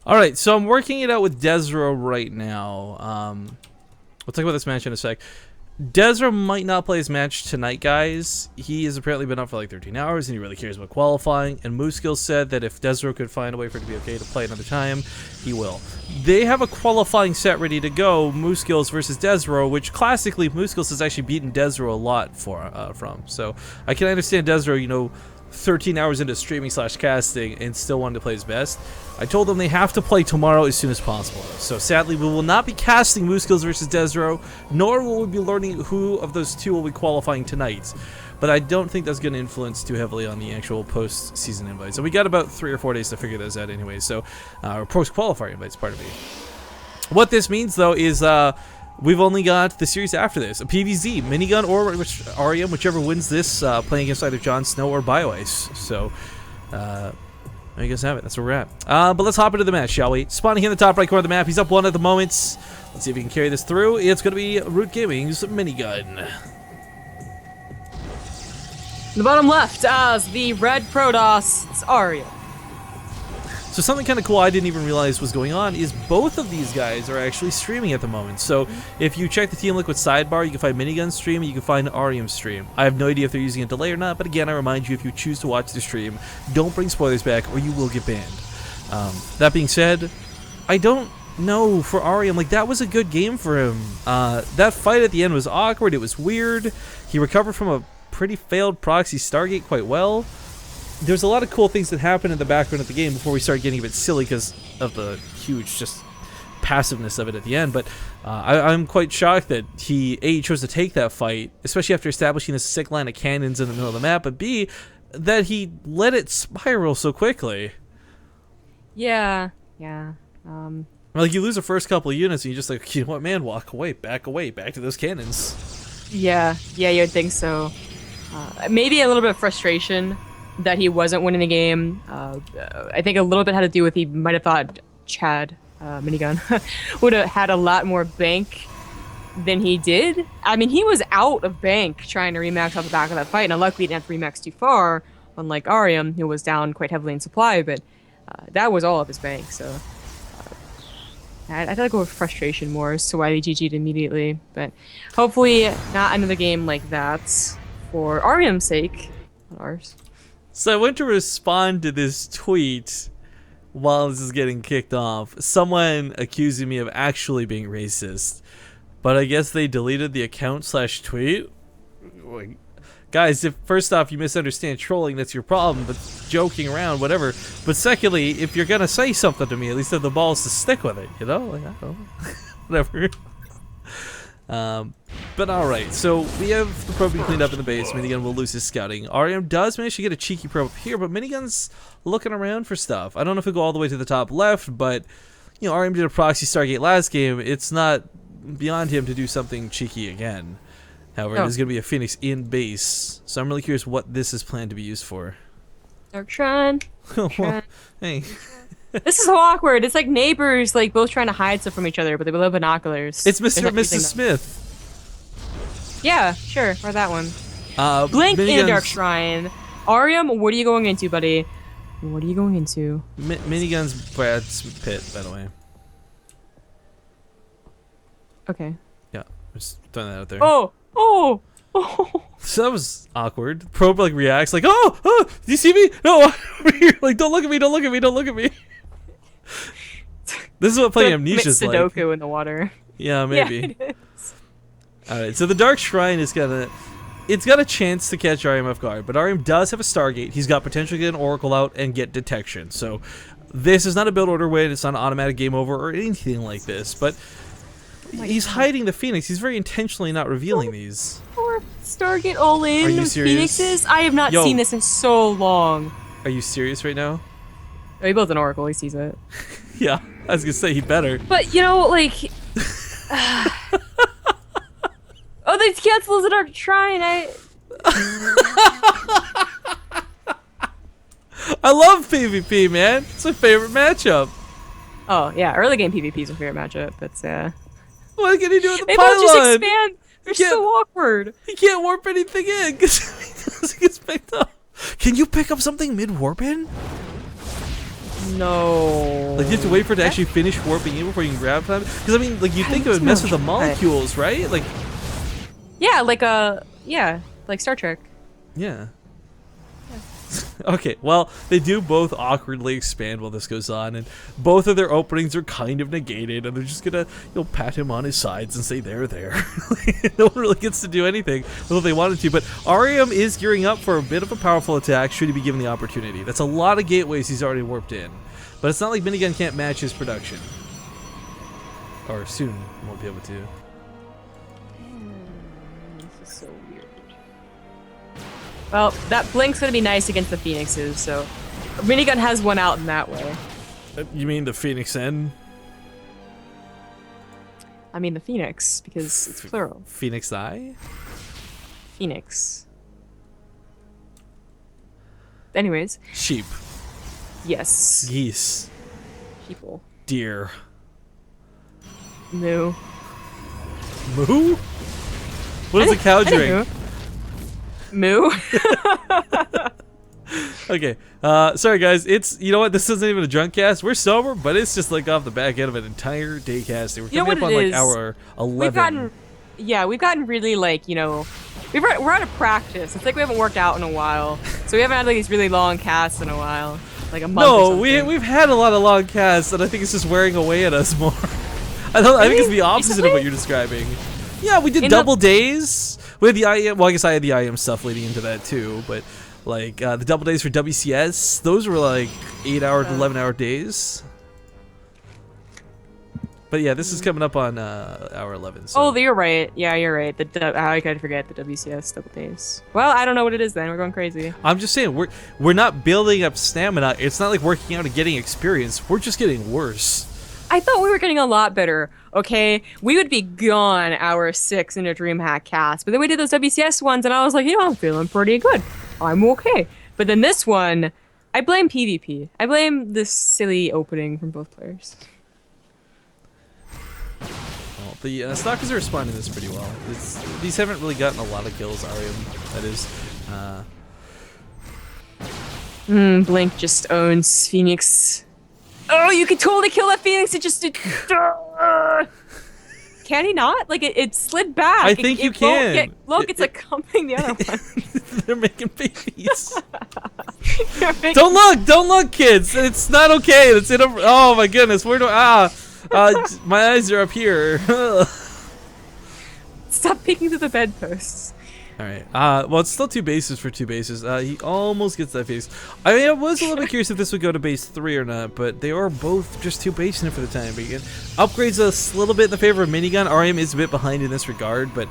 All right, so I'm working it out with Desro right now. We'll talk about this match in a sec. Desro might not play his match tonight, guys. He has apparently been up for like 13 hours, and he really cares about qualifying. And Mooskill said that if Desro could find a way for it to be okay to play another time, he will. They have a qualifying set ready to go, Mooskills versus Desro, which classically Mooskills has actually beaten Desro a lot from. So I can understand Desro, you know, 13 hours into streaming / casting and still wanted to play his best. I told them they have to play tomorrow as soon as possible. So sadly, we will not be casting Mooskills versus Desro, nor will we be learning who of those two will be qualifying tonight. But I don't think that's going to influence too heavily on the actual post-season invites. So we got about 3 or 4 days to figure those out anyway. So, or post-qualifier invites, pardon me. What this means, though, is we've only got the series after this. A PvZ, Minigun, or Arium, whichever wins this, playing against either Jon Snow or BioIce. So, there you guys have it. That's where we're at. But let's hop into the match, shall we? Spawning in the top right corner of the map. He's up 1 at the moment. Let's see if he can carry this through. It's going to be Root Gaming's Minigun. In the bottom left, as the red Protoss, it's Arium. So something kind of cool I didn't even realize was going on is both of these guys are actually streaming at the moment. So if you check the Team Liquid sidebar, you can find Minigun stream, and you can find Arium stream. I have no idea if they're using a delay or not, but again, I remind you, if you choose to watch the stream, don't bring spoilers back or you will get banned. That being said, I don't know for Arium, like, that was a good game for him. That fight at the end was awkward, it was weird. He recovered from a pretty failed proxy Stargate quite well. There's a lot of cool things that happen in the background of the game before we start getting a bit silly because of the huge just passiveness of it at the end. But I'm quite shocked that he, A, chose to take that fight, especially after establishing this sick line of cannons in the middle of the map, but B, that he let it spiral so quickly. Yeah. Like, you lose the first couple of units and you just like, you know what, man, walk away, back to those cannons. Yeah, you'd think so. Maybe a little bit of frustration that he wasn't winning the game. I think a little bit had to do with he might have thought Chad, Minigun, would have had a lot more bank than he did. I mean, he was out of bank trying to remax off the back of that fight, and luckily he didn't have to remax too far, unlike Arium, who was down quite heavily in supply, but that was all of his bank, so... I'd have to go with frustration more as to why they GG'd immediately, but hopefully not another game like that for Arium's sake, not ours. So I went to respond to this tweet while this is getting kicked off. Someone accusing me of actually being racist, but I guess they deleted the account / tweet. Guys, if first off you misunderstand trolling, that's your problem, but joking around, whatever. But secondly, if you're gonna say something to me, at least have the balls to stick with it, you know? Like, I don't know. Whatever. But alright, so we have the probe being cleaned up in the base. Minigun will lose his scouting. Arium does manage to get a cheeky probe up here, but Minigun's looking around for stuff. I don't know if he'll go all the way to the top left, but, you know, Arium did a proxy Stargate last game. It's not beyond him to do something cheeky again. However, It is going to be a Phoenix in base, so I'm really curious what this is planned to be used for. Dark Shrine. Well, hey. This is so awkward. It's like neighbors, like, both trying to hide stuff from each other, but they both have binoculars. It's Mr. and Mrs. Smith. Yeah, sure, or that one. Blink Minigun's... in a Dark Shrine. Arium, what are you going into, buddy? What are you going into? Minigun's Brad's pit, by the way. Okay. Yeah, just throwing that out there. Oh! So that was awkward. Probe like reacts like, oh, do you see me? No, over here. Like, don't look at me, don't look at me. This is what playing Amnesia's like. Sudoku in the water. Yeah, maybe. Yeah, it is. Alright, so the Dark Shrine is it's got a chance to catch Arium off guard, but Arium does have a Stargate. He's got potential to get an Oracle out and get detection. So this is not a build order win, it's not an automatic game over or anything like this, but he's hiding the Phoenix. He's very intentionally not revealing these. Poor Stargate all-in Are you with serious? Phoenixes? I have not seen this in so long. Are you serious right now? Oh, he built an Oracle, he sees it. Yeah, I was gonna say he better. But, you know, like... Oh, they canceled the Dark Shrine, I love PvP, man. It's my favorite matchup. Oh, yeah, early game PvP is my favorite matchup, but, What can he do with the they pylon? both just expand. They're so awkward. He can't warp anything in because he doesn't get picked up. Can you pick up something mid-warp in? No. Like, you have to wait for it to actually finish warping in before you can grab time. Because, I mean, like, you think it would mess with the molecules, right? Like... Yeah, like Star Trek. Yeah. Okay, well, they do both awkwardly expand while this goes on, and both of their openings are kind of negated, and they're just gonna, pat him on his sides and say they're there. No one really gets to do anything with what they wanted to, but Arium is gearing up for a bit of a powerful attack should he be given the opportunity. That's a lot of gateways he's already warped in, but it's not like Minigun can't match his production. Or soon won't be able to. This is so weird. Well, that blink's gonna be nice against the Phoenixes, so Minigun has one out in that way. You mean the Phoenix N? I mean the Phoenix, because it's plural. Phoenix Eye? Phoenix. Anyways. Sheep. Yes. Geese. People. Deer. Moo. Moo? What does a cow drink? Moo. Okay, sorry guys, it's, you know what, this isn't even a drunk cast, we're sober, but it's just like off the back end of an entire day casting. We're coming up on like hour 11. We've gotten really like, we're out of practice. It's like we haven't worked out in a while, so we haven't had like these really long casts in a while, like a month or No, something. we've had a lot of long casts, and I think it's just wearing away at us more. I think it's the opposite of what you're describing. Yeah, we did double days. We had the IM, well, I guess I had the IM stuff leading into that too, but like the double days for WCS, those were like 8-hour to 11-hour days. But yeah, this is coming up on hour 11. So. Oh, you're right. Yeah, you're right. I gotta forget the WCS double days. Well, I don't know what it is then. We're going crazy. I'm just saying, we're not building up stamina. It's not like working out and getting experience. We're just getting worse. I thought we were getting a lot better, okay? We would be gone hour 6 in a DreamHack cast, but then we did those WCS ones, and I was like, I'm feeling pretty good. I'm okay. But then this one, I blame PvP. I blame this silly opening from both players. Well, the Stalkers are responding to this pretty well. These haven't really gotten a lot of kills, Arium, that is. Blink just owns Phoenix. Oh, you can totally kill that Phoenix. It just did. Can he not? Like it slid back. I think you can. Look, it's accompanying the other one. They're making babies. Don't look, kids. It's not okay. It's in a. Oh my goodness. Where do my eyes are up here. Stop peeking through the bedposts. All right. Well, it's still 2 bases for 2 bases. He almost gets that face. I mean, I was a little bit curious if this would go to base 3 or not, but they are both just 2 basing it for the time being. Upgrades us a little bit in the favor of Minigun. Arium is a bit behind in this regard, but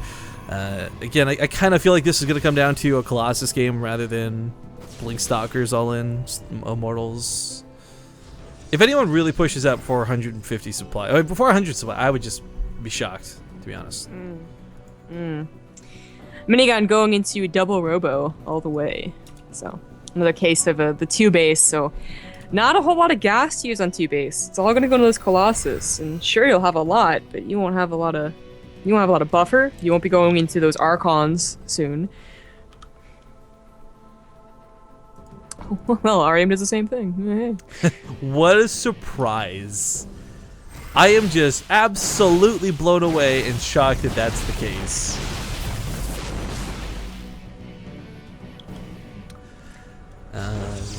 again, I kind of feel like this is going to come down to a Colossus game rather than Blink Stalkers all in, Immortals. If anyone really pushes up 450 supply, before 100 supply, I would just be shocked, to be honest. Minigun going into double robo all the way. So another case of the 2 base. So not a whole lot of gas to use on 2 base. It's all going to go into this Colossus, and sure you'll have a lot, but you won't have a lot of buffer. You won't be going into those Archons soon. Well, Arium does the same thing. What a surprise! I am just absolutely blown away and shocked that that's the case.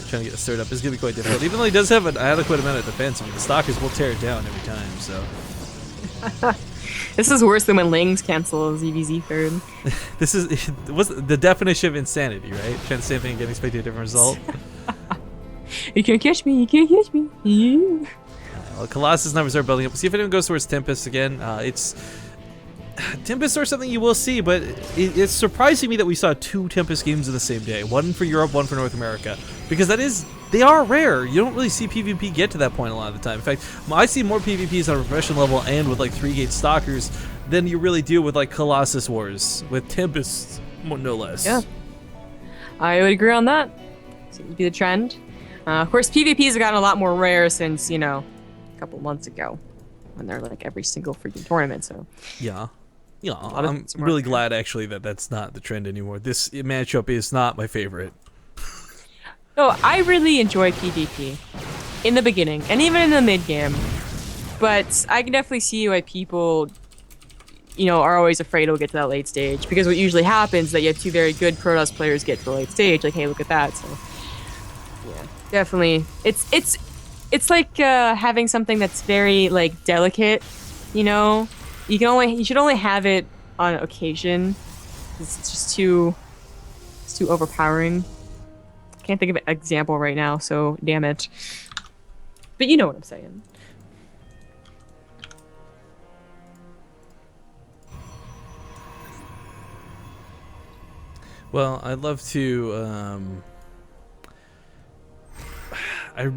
Trying to get this third up is going to be quite difficult. Even though he does have an adequate amount of defense, I mean, the Stalkers will tear it down every time, so. This is worse than when Lings cancel ZVZ third. This is what's the definition of insanity, right? Trying the same thing and getting expected a different result. You can't catch me, you can't catch me. Yeah. Well, Colossus numbers are building up. We'll see if anyone goes towards Tempest again. Tempest are something you will see, but it's surprising me that we saw 2 Tempest games in the same day. One for Europe, one for North America. Because they are rare. You don't really see PvP get to that point a lot of the time. In fact, I see more PvPs on a professional level and with like 3-gate Stalkers than you really do with like Colossus Wars, with Tempest, no less. Yeah, I would agree on that. Seems to be the trend. Of course, PvPs have gotten a lot more rare since, a couple months ago, when they're like every single freaking tournament, so. Yeah. Yeah, I'm really glad actually that that's not the trend anymore. This matchup is not my favorite. No, I really enjoy PvP. in the beginning and even in the mid game. But I can definitely see why people, you know, are always afraid it'll get to that late stage, because what usually happens is that you have two very good Protoss players get to the late stage. Like, hey, look at that. So, yeah, definitely, it's like having something that's very like delicate. You know, you should only have it on occasion. It's just it's too overpowering. Can't think of an example right now, so damn it. But you know what I'm saying. Well, I'd love to I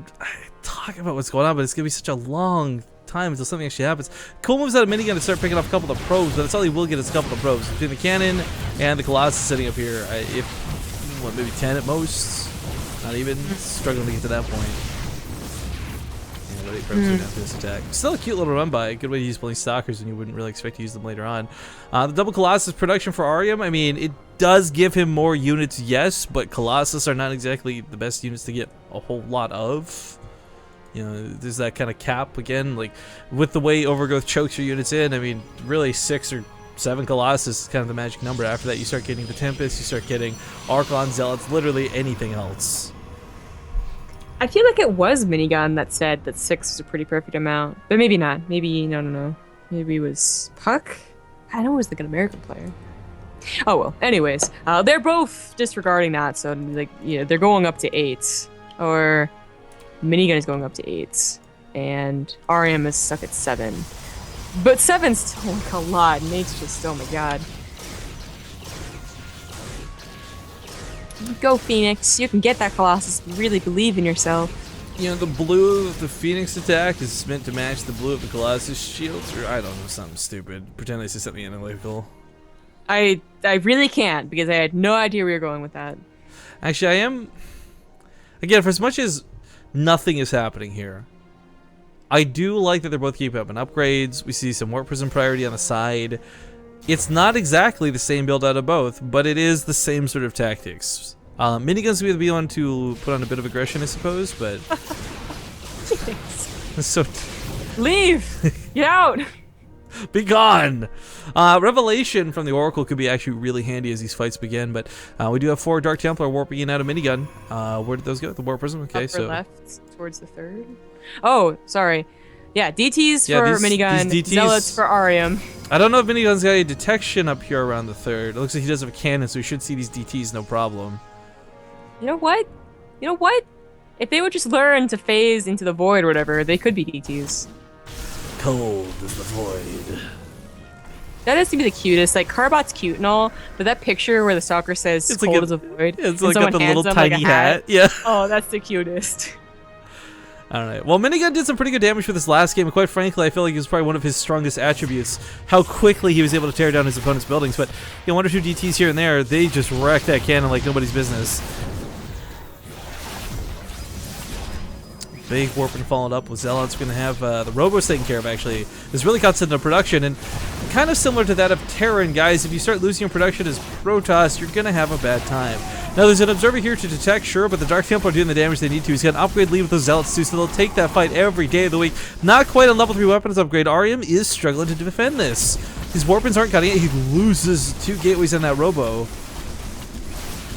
talk about what's going on, but it's gonna be such a long time until something actually happens. Cole moves out of Minigun to start picking up a couple of probes, but that's all he will get is a couple of probes. Between the cannon and the Colossus sitting up here, if what, maybe 10 at most? Not even. Struggling to get to that point. Yeah, but 8 probes are down for this attack. Still a cute little run by. Good way to use Blink Stalkers when you wouldn't really expect to use them later on. The double Colossus production for Arium, I mean, it does give him more units, yes, but Colossus are not exactly the best units to get a whole lot of. You know, there's that kind of cap again, like with the way Overgrowth chokes your units in. I mean, really 6 or 7 Colossus is kind of the magic number. After that, you start getting the Tempest, you start getting Archon, Zealots, literally anything else. I feel like it was Minigun that said that 6 was a pretty perfect amount, but maybe not. Maybe no. Maybe it was Puck. I know it was like an American player. Oh well. Anyways, they're both disregarding that, so like, you know, they're going up to 8, or Minigun is going up to 8, and Arium is stuck at 7. But 7's still like a lot, and 8's just, oh my god. Go Phoenix, you can get that Colossus if you really believe in yourself. You know, the blue of the Phoenix attack is meant to match the blue of the Colossus shields, or I don't know, something stupid. Pretend they say something analytical. I really can't, because I had no idea where you're going with that. Actually, I am... Again, for as much as nothing is happening here, I do like that they're both keeping up in upgrades. We see some Warp Prism priority on the side. It's not exactly the same build out of both, but it is the same sort of tactics. Minigun's going to be on to put on a bit of aggression, I suppose, but... so... Leave! Get out! Be gone! Revelation from the Oracle could be actually really handy as these fights begin, but we do have 4 Dark Templar warping in out of Minigun. Where did those go? The Warp Prism? Okay, upper so... left, towards the 3rd. Oh, sorry. Yeah, DTs for Minigun, these DTs, Zealots for Arium. I don't know if Minigun's got a detection up here around the 3rd. It looks like he does have a cannon, so we should see these DTs no problem. You know what? If they would just learn to phase into the void or whatever, they could be DTs. Cold is the void. That has to be the cutest. Like, Carbot's cute and all, but that picture where the stalker says it's cold like as a void, it's and like got the little tiny hat. Yeah. Oh, that's the cutest. Alright, well, Minigun did some pretty good damage for this last game, and quite frankly, I feel like it was probably one of his strongest attributes, how quickly he was able to tear down his opponent's buildings. But, you know, 1 or 2 DTs here and there, they just wreck that cannon like nobody's business. Big warp and followed up with Zealots. We're going to have the Robos taken care of, actually. This really cuts into production, and kind of similar to that of Terran, guys. If you start losing your production as Protoss, you're going to have a bad time. Now, there's an Observer here to detect, sure, but the Dark Templar are doing the damage they need to. He's got an upgrade lead with those Zealots, too, so they'll take that fight every day of the week. Not quite a level 3 weapons upgrade. Arium is struggling to defend this. His Warpins aren't cutting it. He loses 2 gateways on that Robo.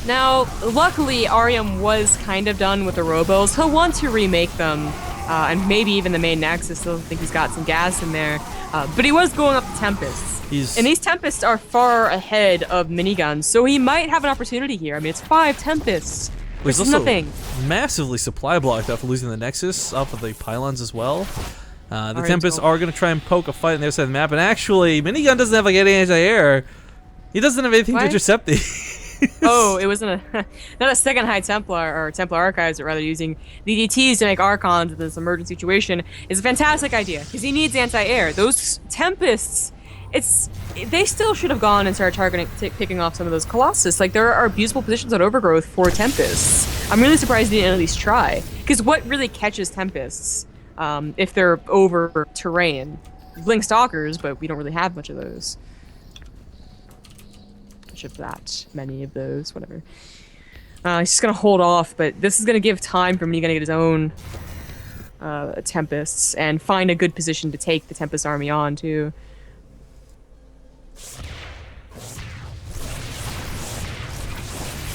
Now, luckily, Arium was kind of done with the Robos. He'll want to remake them, and maybe even the main Nexus. Still think he's got some gas in there. But he was going up the Tempests. And these Tempests are far ahead of Miniguns, so he might have an opportunity here. I mean, it's 5 Tempests. Which is nothing. Massively supply blocked after losing the Nexus off of the pylons as well. The Tempests are going to try and poke a fight on the other side of the map, and actually, Minigun doesn't have like any anti-air. He doesn't have anything to intercept these. Oh, it wasn't not a second High Templar or Templar Archives, but rather using the DTs to make Archons in this emergent situation is a fantastic idea, because he needs anti-air. Those Tempests, they still should have gone and started targeting, picking off some of those Colossus. Like, there are abusable positions on Overgrowth for Tempests. I'm really surprised he didn't at least try, because what really catches Tempests if they're over terrain? Blink Stalkers, but we don't really have much of those. Of that many of those, whatever. He's just gonna hold off, but this is gonna give time for Minigun to get his own Tempests and find a good position to take the Tempest army on too.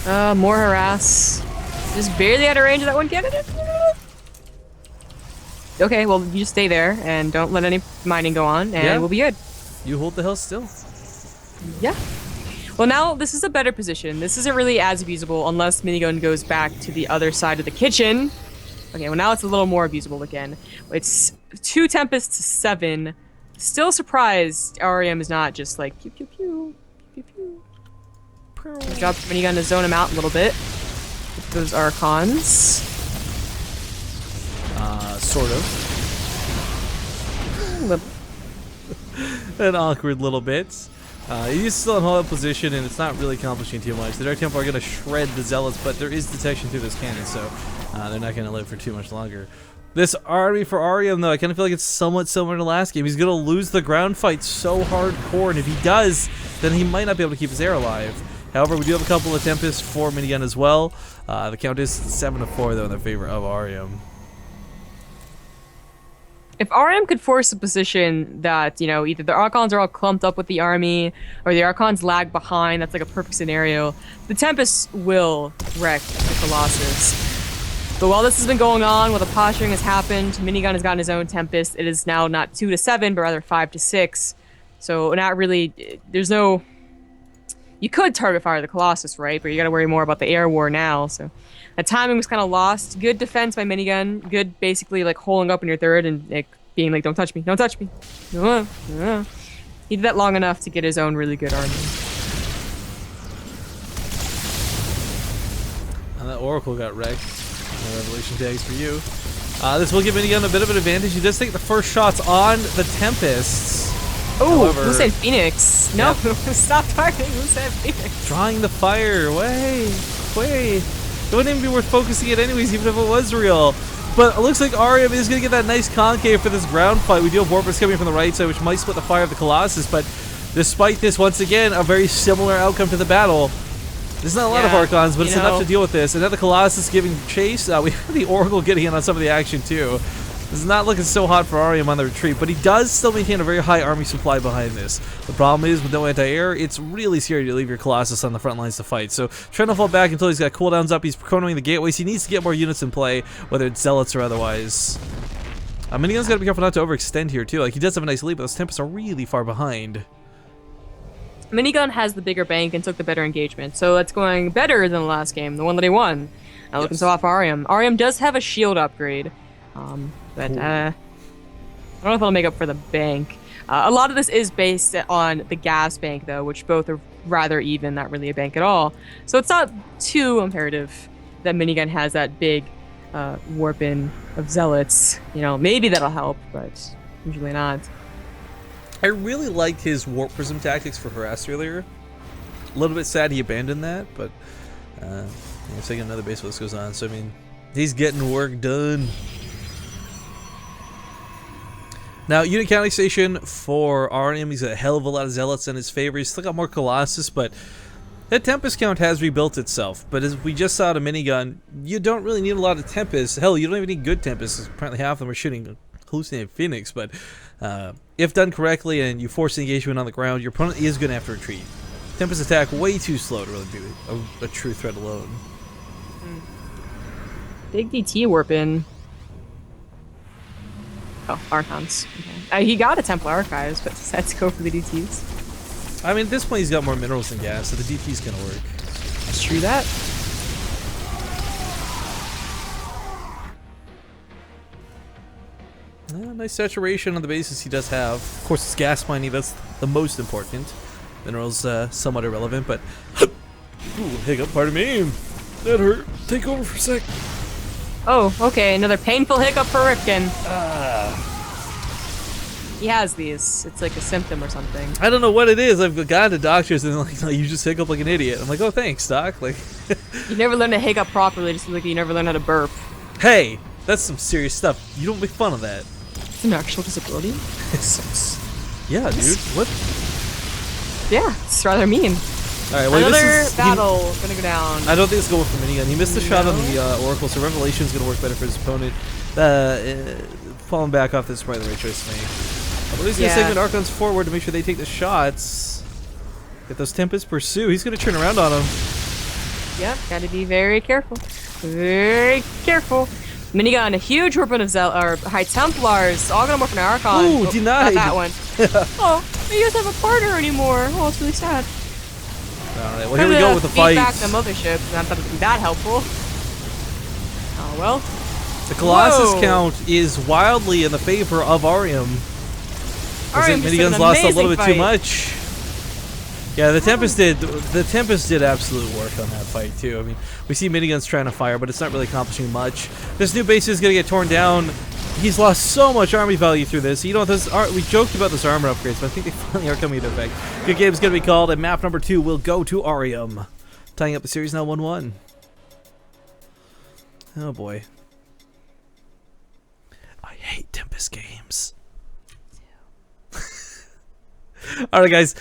More harass. Just barely out of range of that one candidate. Okay, well, you just stay there and don't let any mining go on, and we'll be good. You hold the hill still. Yeah. Well, now this is a better position. This isn't really as abusable unless Minigun goes back to the other side of the kitchen. Okay, well, now it's a little more abusable again. It's 2 Tempests to 7. Still surprised Arium is not just like pew pew pew pew pew. Good job for Minigun to zone him out a little bit with those Archons. Sort of. An awkward little bit. He's still in hold-up position, and it's not really accomplishing too much. The Dark Temple are going to shred the Zealots, but there is detection through this cannon, so they're not going to live for too much longer. This army for Arium, though, I kind of feel like it's somewhat similar to last game. He's going to lose the ground fight so hardcore, and if he does, then he might not be able to keep his air alive. However, we do have a couple of Tempests for Minigun as well. The count is 7-4, though, in the favor of Arium. If Arium could force a position that, you know, either the Archons are all clumped up with the army, or the Archons lag behind, that's like a perfect scenario, the Tempests will wreck the Colossus. But while this has been going on, while the posturing has happened, Minigun has gotten his own Tempest. It is now not 2 to 7, but rather 5 to 6. So not really, there's no... You could target fire the Colossus, right? But you gotta worry more about the air war now, so... The timing was kind of lost. Good defense by Minigun. Good, basically, like, holding up in your third and like, being like, don't touch me, don't touch me. He did that long enough to get his own really good army. And that Oracle got wrecked. No Revelation tags for you. This will give Minigun a bit of an advantage. He does take the first shots on the Tempests. Oh, who said Phoenix? No, stop targeting. Who said Phoenix? Drawing the fire. Wait. It wouldn't even be worth focusing it anyways, even if it was real. But it looks like Arium is going to get that nice concave for this ground fight. We do have Warpers coming from the right side, which might split the fire of the Colossus. But despite this, once again, a very similar outcome to the battle. There's not a lot of Archons, but it's enough to deal with this. And then the Colossus giving chase. We have the Oracle getting in on some of the action, too. This is not looking so hot for Arium on the retreat, but he does still maintain a very high army supply behind this. The problem is, with no anti-air, it's really scary to leave your Colossus on the front lines to fight. So, trying to fall back until he's got cooldowns up, he's cornering the gateways. He needs to get more units in play, whether it's Zealots or otherwise. Minigun's got to be careful not to overextend here, too. Like, he does have a nice lead, but those Tempests are really far behind. Minigun has the bigger bank and took the better engagement, so that's going better than the last game, the one that he won. Now looking so off Arium. Arium does have a shield upgrade. But I don't know if it'll make up for the bank. A lot of this is based on the gas bank, though, which both are rather even, not really a bank at all. So it's not too imperative that Minigun has that big warp-in of Zealots. You know, maybe that'll help, but usually not. I really liked his Warp Prism tactics for Harass earlier. A little bit sad he abandoned that, but he's taking another base while this goes on. So, I mean, he's getting work done. Now, unit counting station for Arium, he's got a hell of a lot of Zealots in his favor. He's still got more Colossus, but that Tempest count has rebuilt itself. But as we just saw at a Minigun, you don't really need a lot of Tempests. Hell, you don't even need good Tempests. Apparently half of them are shooting hallucinated Phoenix, but if done correctly and you force the engagement on the ground, your opponent is going to have to retreat. Tempest attack way too slow to really be a true threat alone. Big DT warp in. Oh, Archons. Okay. He got a Templar Archives, but decided to go for the DTs. I mean, at this point, he's got more minerals than gas, so the DT's gonna work. It's true that. Nice saturation on the bases he does have. Of course, it's gas mining, that's the most important. Minerals, somewhat irrelevant, but... Ooh, hiccup, pardon me. That hurt. Take over for a sec. Oh, okay, another painful hiccup for Rifkin. He has these. It's like a symptom or something. I don't know what it is. I've gone to doctors and they're like, no, you just hiccup like an idiot. I'm like, oh, thanks, doc. Like, you never learn to hiccup properly, just like you never learn how to burp. Hey, that's some serious stuff. You don't make fun of that. It's an actual disability. Yeah, dude. What? Yeah, it's rather mean. Alright, well, another battle gonna go down. I don't think it's going for Minigun. He missed the shot on the Oracle, so Revelation's gonna work better for his opponent. falling back off this is probably the right choice to make. I believe he's going to segment Archons forward to make sure they take the shots. Get those Tempest pursue. He's going to turn around on him. Yep, gotta be very careful. Very careful. Minigun, a huge weapon of High Templars. All gonna morph an Archon. Ooh, denied. Not that one. Oh, you guys have a partner anymore. Oh, it's really sad. Alright, well here we go with the fight. Back the mothership. Not that it'd be that helpful. Oh well. The Colossus count is wildly in the favor of Arium. Arium Minigun's lost a little bit too much. Yeah, the Tempest did absolute work on that fight too. I mean, we see Minigun's trying to fire, but it's not really accomplishing much. This new base is gonna get torn down. He's lost so much army value through this. You know, we joked about this armor upgrades, but I think they finally are coming into effect. Good game's gonna be called, and map number 2 will go to Arium, tying up the series now 1-1. Oh boy, I hate Tempest games. All right, guys.